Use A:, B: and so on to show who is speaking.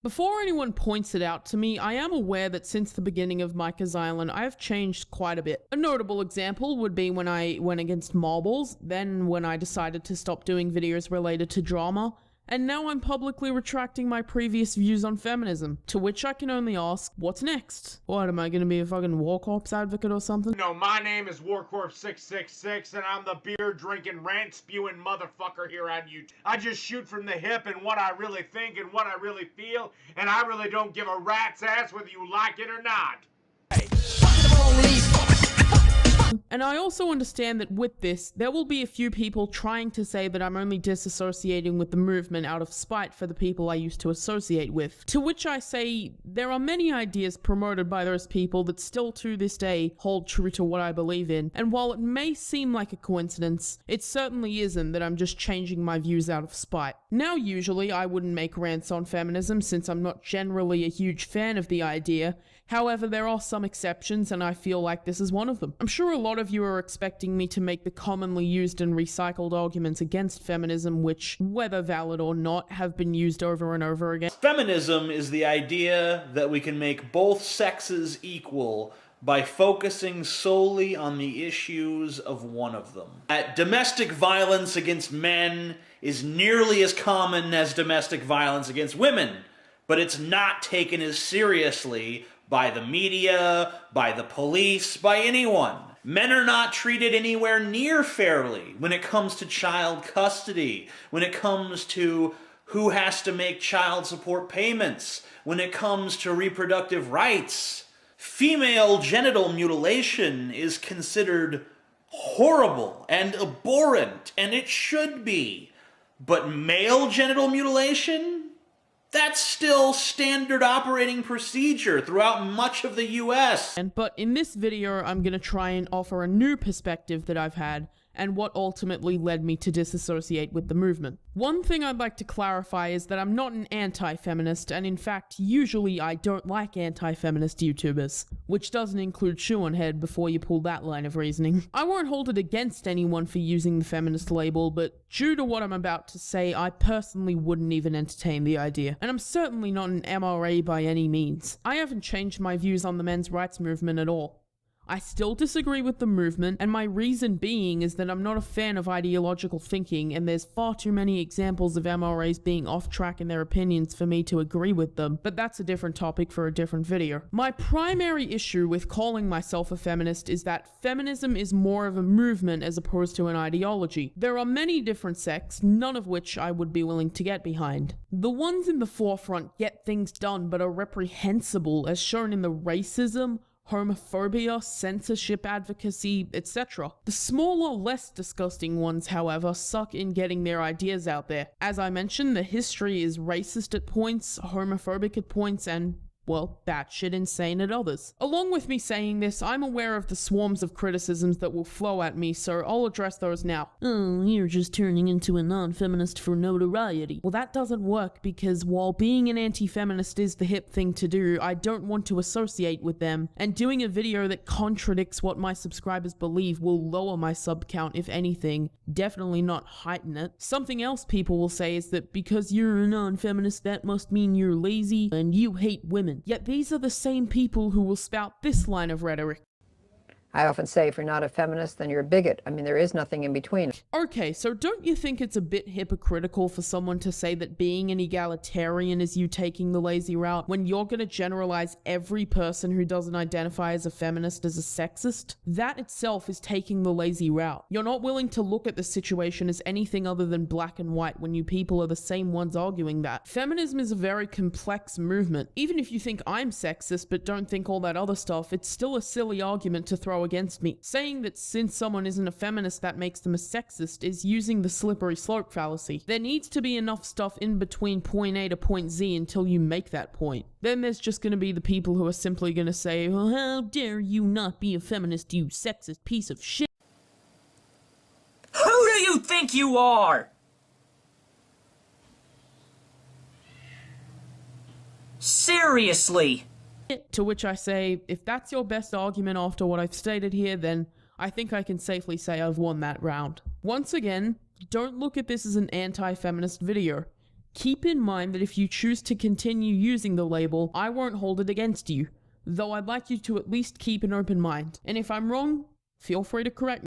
A: Before anyone points it out to me, I am aware that since the beginning of Micah's Island, I have changed quite a bit. A notable example would be when I went against marbles, then when I decided to stop doing videos related to drama, and now I'm publicly retracting my previous views on feminism, to which I can only ask, what's next? What, am I gonna be a fucking War Corps advocate or something?
B: No, my name is War Corps 666, and I'm the beer-drinking, rant-spewing motherfucker here on YouTube. I just shoot from the hip and what I really think and what I really feel, and I really don't give a rat's ass whether you like it or not.
A: And I also understand that with this, there will be a few people trying to say that I'm only disassociating with the movement out of spite for the people I used to associate with. To which I say, there are many ideas promoted by those people that still to this day hold true to what I believe in, and while it may seem like a coincidence, it certainly isn't that I'm just changing my views out of spite. Now usually I wouldn't make rants on feminism since I'm not generally a huge fan of the idea. However, there are some exceptions, and I feel like this is one of them. I'm sure a lot of you are expecting me to make the commonly used and recycled arguments against feminism, which, whether valid or not, have been used over and over again.
C: Feminism is the idea that we can make both sexes equal by focusing solely on the issues of one of them. That domestic violence against men is nearly as common as domestic violence against women, but it's not taken as seriously by the media, by the police, by anyone. Men are not treated anywhere near fairly when it comes to child custody, when it comes to who has to make child support payments, when it comes to reproductive rights. Female genital mutilation is considered horrible and abhorrent, and it should be. But male genital mutilation? That's still standard operating procedure throughout much of the US.
A: But in this video, I'm gonna try and offer a new perspective that I've had, and what ultimately led me to disassociate with the movement. One thing I'd like to clarify is that I'm not an anti-feminist, and in fact, usually I don't like anti-feminist YouTubers, which doesn't include Shoe on Head before you pull that line of reasoning. I won't hold it against anyone for using the feminist label, but due to what I'm about to say, I personally wouldn't even entertain the idea. And I'm certainly not an MRA by any means. I haven't changed my views on the men's rights movement at all. I still disagree with the movement, and my reason being is that I'm not a fan of ideological thinking, and there's far too many examples of MRAs being off track in their opinions for me to agree with them, but that's a different topic for a different video. My primary issue with calling myself a feminist is that feminism is more of a movement as opposed to an ideology. There are many different sects, none of which I would be willing to get behind. The ones in the forefront get things done but are reprehensible, as shown in the racism, homophobia, censorship advocacy, etc. The smaller, less disgusting ones, however, suck in getting their ideas out there. As I mentioned, the history is racist at points, homophobic at points, and well, batshit insane at others. Along with me saying this, I'm aware of the swarms of criticisms that will flow at me, so I'll address those now. Oh, you're just turning into a non-feminist for notoriety. Well, that doesn't work because while being an anti-feminist is the hip thing to do, I don't want to associate with them, and doing a video that contradicts what my subscribers believe will lower my sub count if anything, definitely not heighten it. Something else people will say is that because you're a non-feminist, that must mean you're lazy and you hate women. Yet these are the same people who will spout this line of rhetoric.
D: I often say if you're not a feminist, then you're a bigot. I mean, there is nothing in between.
A: Okay, so don't you think it's a bit hypocritical for someone to say that being an egalitarian is you taking the lazy route when you're gonna generalize every person who doesn't identify as a feminist as a sexist? That itself is taking the lazy route. You're not willing to look at the situation as anything other than black and white when you people are the same ones arguing that. Feminism is a very complex movement. Even if you think I'm sexist but don't think all that other stuff, it's still a silly argument to throw against me. Saying that since someone isn't a feminist that makes them a sexist is using the slippery slope fallacy. There needs to be enough stuff in between point A to point Z until you make that point. Then there's just gonna be the people who are simply gonna say, well, how dare you not be a feminist, you sexist piece of shit.
E: Who do you think you are? Seriously.
A: To which I say, if that's your best argument after what I've stated here, then I think I can safely say I've won that round. Once again, don't look at this as an anti-feminist video. Keep in mind that if you choose to continue using the label, I won't hold it against you, though I'd like you to at least keep an open mind. And if I'm wrong, feel free to correct me.